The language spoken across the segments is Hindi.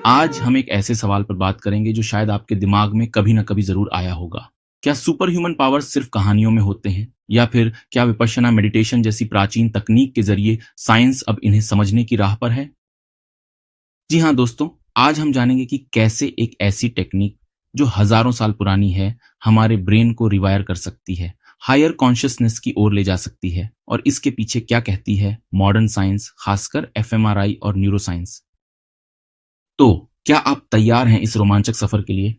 आज हम एक ऐसे सवाल पर बात करेंगे जो शायद आपके दिमाग में कभी ना कभी जरूर आया होगा। क्या सुपर ह्यूमन पावर्स सिर्फ कहानियों में होते हैं या फिर क्या विपश्यना मेडिटेशन जैसी प्राचीन तकनीक के जरिए साइंस अब इन्हें समझने की राह पर है? जी हाँ दोस्तों, आज हम जानेंगे कि कैसे एक ऐसी टेक्निक जो हजारों साल पुरानी है, हमारे ब्रेन को रिवायर कर सकती है, हायर कॉन्शियसनेस की ओर ले जा सकती है और इसके पीछे क्या कहती है मॉडर्न साइंस, खासकर एफएमआरआई और न्यूरोसाइंस। तो क्या आप तैयार हैं इस रोमांचक सफर के लिए?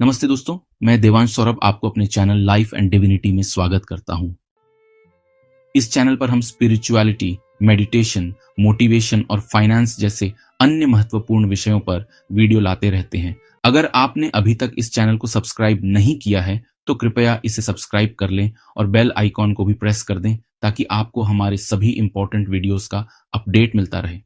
नमस्ते दोस्तों, मैं देवांश सौरभ आपको अपने चैनल लाइफ एंड डिविनिटी में स्वागत करता हूं। इस चैनल पर हम स्पिरिचुअलिटी, मेडिटेशन, मोटिवेशन और फाइनेंस जैसे अन्य महत्वपूर्ण विषयों पर वीडियो लाते रहते हैं। अगर आपने अभी तक इस चैनल को सब्सक्राइब नहीं किया है तो कृपया इसे सब्सक्राइब कर लें और बेल आइकॉन को भी प्रेस कर दें ताकि आपको हमारे सभी इंपॉर्टेंट वीडियोस का अपडेट मिलता रहे।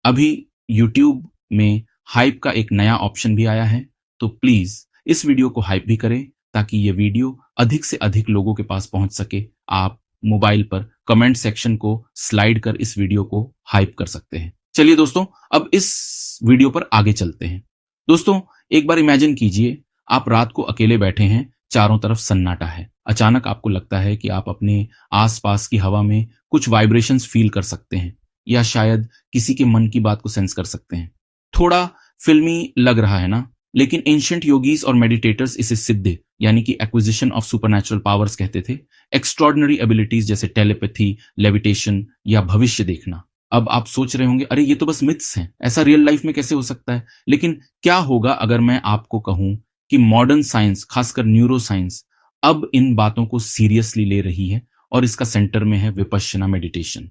अभी यूट्यूब में हाइप का एक नया ऑप्शन भी आया है, तो प्लीज इस वीडियो को हाइप भी करें ताकि ये वीडियो अधिक से अधिक लोगों के पास पहुंच सके। आप मोबाइल पर कमेंट सेक्शन को स्लाइड कर इस वीडियो को हाइप कर सकते हैं। चलिए दोस्तों, अब इस वीडियो पर आगे चलते हैं। दोस्तों, एक बार इमेजिन कीजिए आप रात को अकेले बैठे हैं, चारों तरफ सन्नाटा है। अचानक आपको लगता है कि आप अपने आसपास की हवा में कुछ वाइब्रेशंस फील कर सकते हैं या शायद किसी के मन की बात को सेंस कर सकते हैं। थोड़ा फिल्मी लग रहा है ना? लेकिन एंशिएंट योगीज और मेडिटेटर्स इसे सिद्ध यानी कि एक्विजिशन ऑफ सुपरनैचुरल पावर्स कहते थे। एक्स्ट्रॉर्डिनरी एबिलिटीज जैसे टेलीपैथी, लेविटेशन या भविष्य देखना। अब आप सोच रहे होंगे, अरे ये तो बस मिथ्स हैं, ऐसा रियल लाइफ में कैसे हो सकता है? लेकिन क्या होगा अगर मैं आपको कहूं कि मॉडर्न साइंस, खासकर न्यूरो साइंस, अब इन बातों को सीरियसली ले रही है और इसका सेंटर में है विपश्यना मेडिटेशन।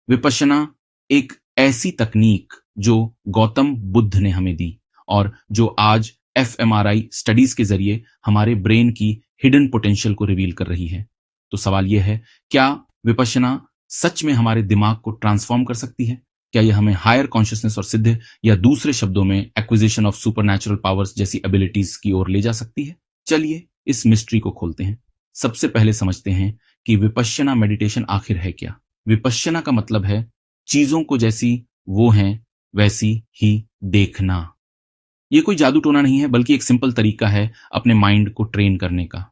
विपश्यना एक ऐसी तकनीक जो गौतम बुद्ध ने हमें दी और जो आज एफएमआरआई स्टडीज के जरिए हमारे ब्रेन की हिडन पोटेंशियल को रिवील कर रही है। तो सवाल यह है, क्या विपश्यना सच में हमारे दिमाग को ट्रांसफॉर्म कर सकती है? क्या यह हमें हायर कॉन्शियसनेस और सिद्ध, या दूसरे शब्दों में एक्विजिशन ऑफ सुपरनैचुरल पावर्स जैसी एबिलिटीज की ओर ले जा सकती है? चलिए इस मिस्ट्री को खोलते हैं। सबसे पहले समझते हैं कि विपश्यना मेडिटेशन आखिर है क्या। विपश्यना का मतलब है चीजों को जैसी वो हैं वैसी ही देखना। ये कोई जादू टोना नहीं है, बल्कि एक सिंपल तरीका है अपने माइंड को ट्रेन करने का।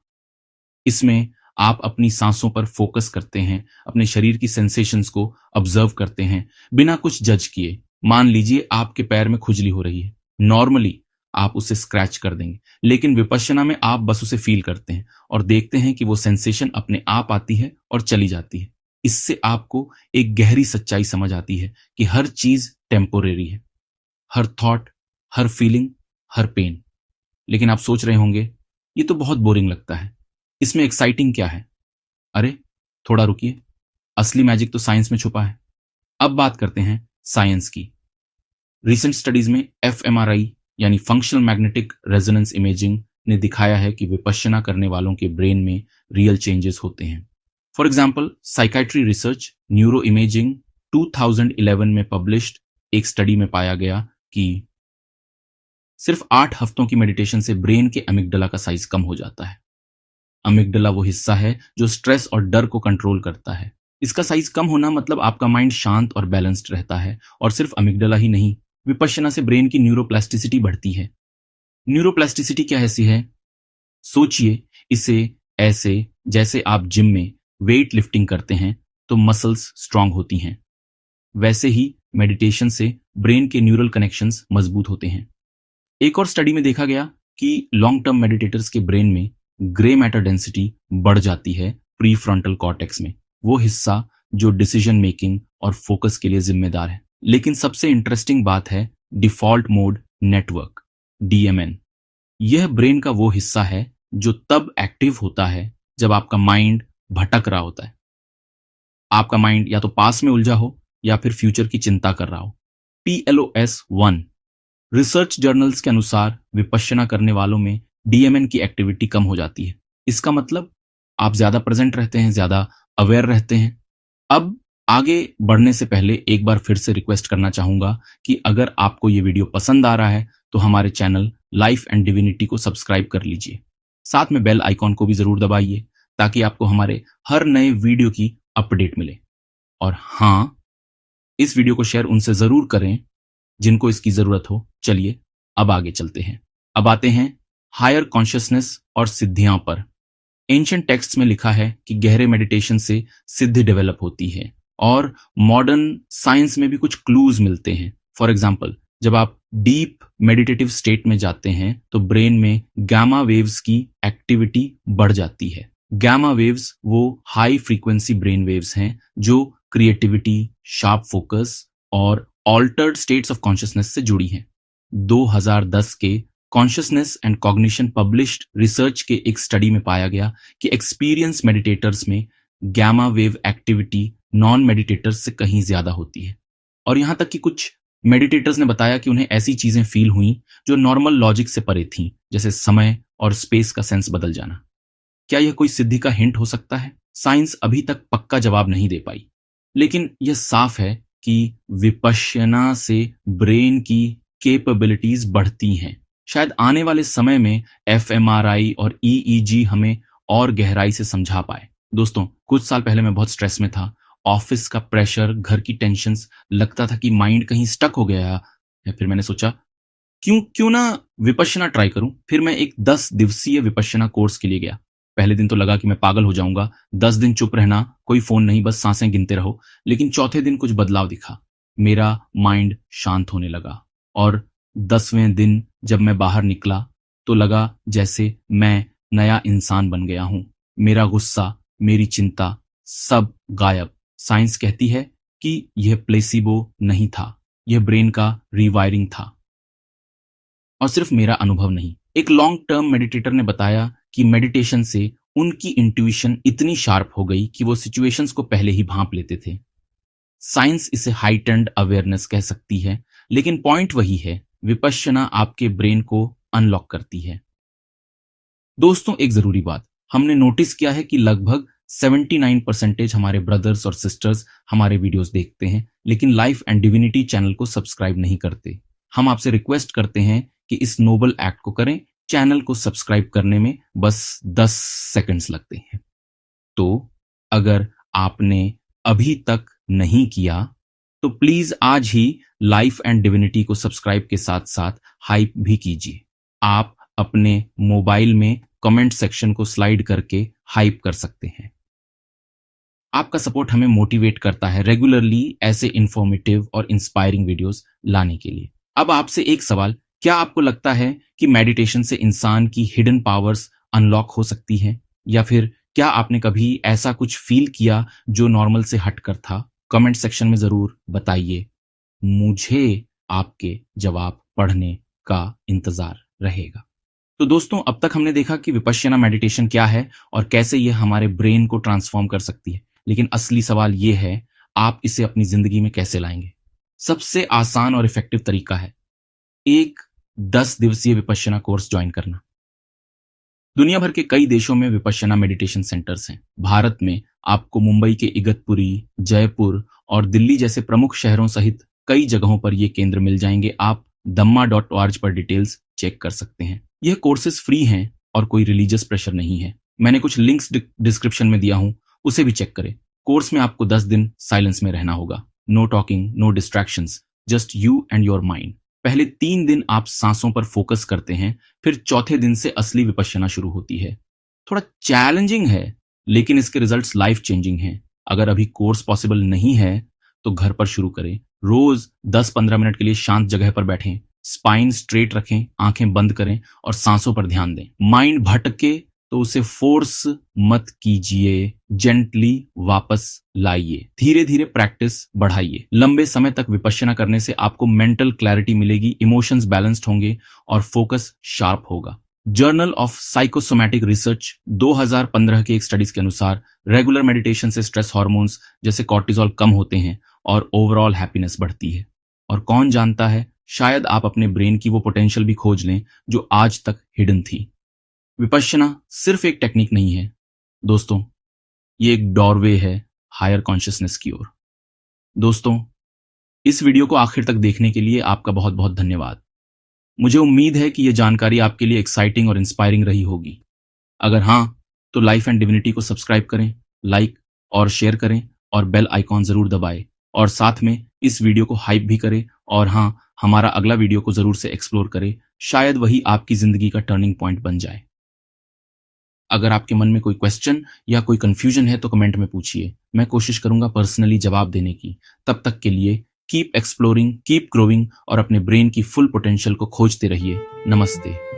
इसमें आप अपनी सांसों पर फोकस करते हैं, अपने शरीर की सेंसेशंस को ऑब्जर्व करते हैं बिना कुछ जज किए। मान लीजिए आपके पैर में खुजली हो रही है, नॉर्मली आप उसे स्क्रैच कर देंगे, लेकिन विपश्यना में आप बस उसे फील करते हैं और देखते हैं कि वो सेंसेशन अपने आप आती है और चली जाती है। इससे आपको एक गहरी सच्चाई समझ आती है कि हर चीज टेम्पोरेरी है, हर थॉट, हर फीलिंग, हर पेन। लेकिन आप सोच रहे होंगे, ये तो बहुत बोरिंग लगता है, इसमें एक्साइटिंग क्या है? अरे थोड़ा रुकिए, असली मैजिक तो साइंस में छुपा है। अब बात करते हैं साइंस की। रिसेंट स्टडीज में एफएमआरआई यानी फंक्शनल मैग्नेटिक रेजोनेंस इमेजिंग ने दिखाया है कि विपश्यना करने वालों के ब्रेन में रियल चेंजेस होते हैं। For example, psychiatry research neuro imaging 2011 में पब्लिश्ड एक स्टडी में पाया गया कि सिर्फ 8 हफ्तों की मेडिटेशन से ब्रेन के अमिगडला का साइज कम हो जाता है। अमिगडला वो हिस्सा है जो स्ट्रेस और डर को कंट्रोल करता है। इसका साइज कम होना मतलब आपका माइंड शांत और बैलेंस्ड रहता है। और सिर्फ अमिगडला ही नहीं, विपश्यना से ब्रेन की न्यूरोप्लास्टिसिटी बढ़ती है। न्यूरोप्लास्टिसिटी क्या ऐसी है? सोचिए इसे ऐसे, जैसे आप जिम में वेट लिफ्टिंग करते हैं तो मसल्स स्ट्रांग होती हैं, वैसे ही मेडिटेशन से ब्रेन के न्यूरल कनेक्शंस मजबूत होते हैं। एक और स्टडी में देखा गया कि लॉन्ग टर्म मेडिटेटर्स के ब्रेन में ग्रे मैटर डेंसिटी बढ़ जाती है प्री फ्रंटल कॉर्टेक्स में, वो हिस्सा जो डिसीजन मेकिंग और फोकस के लिए जिम्मेदार है। लेकिन सबसे इंटरेस्टिंग बात है डिफॉल्ट मोड नेटवर्क, डीएमएन। यह ब्रेन का वो हिस्सा है जो तब एक्टिव होता है जब आपका माइंड भटक रहा होता है। आपका माइंड या तो पास में उलझा हो या फिर फ्यूचर की चिंता कर रहा हो। PLOS1 रिसर्च जर्नल्स के अनुसार विपश्यना करने वालों में डीएमएन की एक्टिविटी कम हो जाती है। इसका मतलब आप ज्यादा प्रेजेंट रहते हैं, ज्यादा अवेयर रहते हैं। अब आगे बढ़ने से पहले एक बार फिर से रिक्वेस्ट करना चाहूंगा कि अगर आपको ये वीडियो पसंद आ रहा है तो हमारे चैनल लाइफ एंड डिविनिटी को सब्सक्राइब कर लीजिए। साथ में बेल आइकॉन को भी जरूर दबाइए ताकि आपको हमारे हर नए वीडियो की अपडेट मिले। और हाँ, इस वीडियो को शेयर उनसे जरूर करें जिनको इसकी जरूरत हो। चलिए अब आगे चलते हैं। अब आते हैं हायर कॉन्शियसनेस और सिद्धियां पर। एंशिएंट टेक्स्ट में लिखा है कि गहरे मेडिटेशन से सिद्धि डेवलप होती है और मॉडर्न साइंस में भी कुछ क्लूज मिलते हैं। फॉर एग्जाम्पल, जब आप डीप मेडिटेटिव स्टेट में जाते हैं तो ब्रेन में गामा वेव्स की एक्टिविटी बढ़ जाती है। गामा वेव्स वो हाई फ्रीक्वेंसी ब्रेन वेव्स हैं जो क्रिएटिविटी, शार्प फोकस और ऑल्टर्ड स्टेट्स ऑफ कॉन्शियसनेस से जुड़ी हैं। 2010 के consciousness and cognition published research के एक स्टडी में पाया गया कि एक्सपीरियंस मेडिटेटर्स में gamma wave activity non meditators से कहीं ज्यादा होती है। और यहां तक कि कुछ मेडिटेटर्स ने बताया कि उन्हें ऐसी चीजें फील हुई जो नॉर्मल लॉजिक से परे थीं, जैसे समय और स्पेस का सेंस बदल जाना। क्या यह कोई सिद्धि का हिंट हो सकता है? साइंस अभी तक पक्का जवाब नहीं दे पाई, लेकिन यह साफ है कि विपश्यना से ब्रेन की कैपेबिलिटीज बढ़ती हैं। शायद आने वाले समय में एफएमआरआई और ईईजी हमें और गहराई से समझा पाए। दोस्तों, कुछ साल पहले मैं बहुत स्ट्रेस में था। ऑफिस का प्रेशर, घर की टेंशन्स, लगता था कि माइंड कहीं स्टक हो गया है। फिर मैंने सोचा क्यों क्यों ना विपश्यना ट्राई करूं। फिर मैं एक 10 दिवसीय विपश्यना कोर्स के लिए गया। पहले दिन तो लगा कि मैं पागल हो जाऊंगा। 10 दिन चुप रहना, कोई फोन नहीं, बस सांसें गिनते रहो। लेकिन चौथे दिन कुछ बदलाव दिखा। मेरा माइंड शांत होने लगा और 10वें दिन जब मैं बाहर निकला तो लगा जैसे मैं नया इंसान बन गया हूं। मेरा गुस्सा, मेरी चिंता, सब गायब। साइंस कहती है कि यह प्लेसिबो नहीं था, यह ब्रेन का रीवायरिंग था। और सिर्फ मेरा अनुभव नहीं, एक लॉन्ग टर्म मेडिटेटर ने बताया कि मेडिटेशन से उनकी इंट्यूशन इतनी शार्प हो गई कि वो सिचुएशंस को पहले ही भांप लेते थे। साइंस इसे हाइटेंड अवेयरनेस कह सकती है, लेकिन पॉइंट वही है, विपश्यना आपके ब्रेन को अनलॉक करती है। दोस्तों, एक जरूरी बात, हमने नोटिस किया है कि लगभग 79% हमारे ब्रदर्स और सिस्टर्स हमारे वीडियोस देखते हैं, लेकिन लाइफ एंड डिविनिटी चैनल को सब्सक्राइब नहीं करते। हम आपसे रिक्वेस्ट करते हैं कि इस नोबल एक्ट को करें। चैनल को सब्सक्राइब करने में बस 10 सेकंड्स लगते हैं। तो अगर आपने अभी तक नहीं किया तो प्लीज आज ही लाइफ एंड डिविनिटी को सब्सक्राइब के साथ साथ हाइप भी कीजिए। आप अपने मोबाइल में कमेंट सेक्शन को स्लाइड करके हाइप कर सकते हैं। आपका सपोर्ट हमें मोटिवेट करता है रेगुलरली ऐसे इंफॉर्मेटिव और इंस्पायरिंग वीडियोस लाने के लिए। अब आपसे एक सवाल, क्या आपको लगता है कि मेडिटेशन से इंसान की हिडन पावर्स अनलॉक हो सकती है? या फिर क्या आपने कभी ऐसा कुछ फील किया जो नॉर्मल से हटकर था? कमेंट सेक्शन में जरूर बताइए। मुझे आपके जवाब पढ़ने का इंतजार रहेगा। तो दोस्तों, अब तक हमने देखा कि विपश्यना मेडिटेशन क्या है और कैसे यह हमारे ब्रेन को ट्रांसफॉर्म कर सकती है। लेकिन असली सवाल यह है, आप इसे अपनी जिंदगी में कैसे लाएंगे? सबसे आसान और इफेक्टिव तरीका है एक 10 दिवसीय विपश्यना कोर्स ज्वाइन करना। दुनिया भर के कई देशों में विपश्यना मेडिटेशन सेंटर्स हैं। भारत में आपको मुंबई के इगतपुरी, जयपुर और दिल्ली जैसे प्रमुख शहरों सहित कई जगहों पर ये केंद्र मिल जाएंगे। आप dhamma.org पर डिटेल्स चेक कर सकते हैं। यह कोर्सेज फ्री हैं और कोई रिलीजियस प्रेशर नहीं है। मैंने कुछ लिंक्स डिस्क्रिप्शन में दिया हूं, उसे भी चेक करें। कोर्स में आपको 10 दिन साइलेंस में रहना होगा। No talking, no distractions, just you and your mind. पहले 3 दिन आप सांसों पर फोकस करते हैं, फिर चौथे दिन से असली विपश्यना शुरू होती है। थोड़ा चैलेंजिंग है, लेकिन इसके रिजल्ट्स लाइफ चेंजिंग हैं। अगर अभी कोर्स पॉसिबल नहीं है तो घर पर शुरू करें। रोज 10-15 मिनट के लिए शांत जगह पर बैठें, स्पाइन स्ट्रेट रखें, आंखें बंद करें और सांसों पर ध्यान दें। माइंड भटके तो उसे फोर्स मत कीजिए, जेंटली वापस लाइए। धीरे धीरे प्रैक्टिस बढ़ाइए। लंबे समय तक विपश्यना करने से आपको मेंटल क्लैरिटी मिलेगी, इमोशंस बैलेंस्ड होंगे और फोकस शार्प होगा। जर्नल ऑफ साइकोसोमैटिक रिसर्च 2015 के एक स्टडीज के अनुसार रेगुलर मेडिटेशन से स्ट्रेस हार्मोन्स जैसे कॉर्टिसोल कम होते हैं और ओवरऑल हैप्पीनेस बढ़ती है। और कौन जानता है, शायद आप अपने ब्रेन की वो पोटेंशियल भी खोज लें जो आज तक हिडन थी। विपश्यना सिर्फ एक टेक्निक नहीं है दोस्तों, ये एक डोरवे है हायर कॉन्शियसनेस की ओर। दोस्तों, इस वीडियो को आखिर तक देखने के लिए आपका बहुत बहुत धन्यवाद। मुझे उम्मीद है कि यह जानकारी आपके लिए एक्साइटिंग और इंस्पायरिंग रही होगी। अगर हाँ, तो लाइफ एंड डिविनिटी को सब्सक्राइब करें, लाइक और शेयर करें और बेल आइकॉन जरूर दबाएं और साथ में इस वीडियो को हाइप भी करें। और हाँ, हमारा अगला वीडियो को जरूर से एक्सप्लोर करें, शायद वही आपकी जिंदगी का टर्निंग पॉइंट बन जाए। अगर आपके मन में कोई क्वेश्चन या कोई कंफ्यूजन है तो कमेंट में पूछिए, मैं कोशिश करूंगा पर्सनली जवाब देने की। तब तक के लिए कीप एक्सप्लोरिंग, कीप ग्रोइंग और अपने ब्रेन की फुल पोटेंशियल को खोजते रहिए। नमस्ते।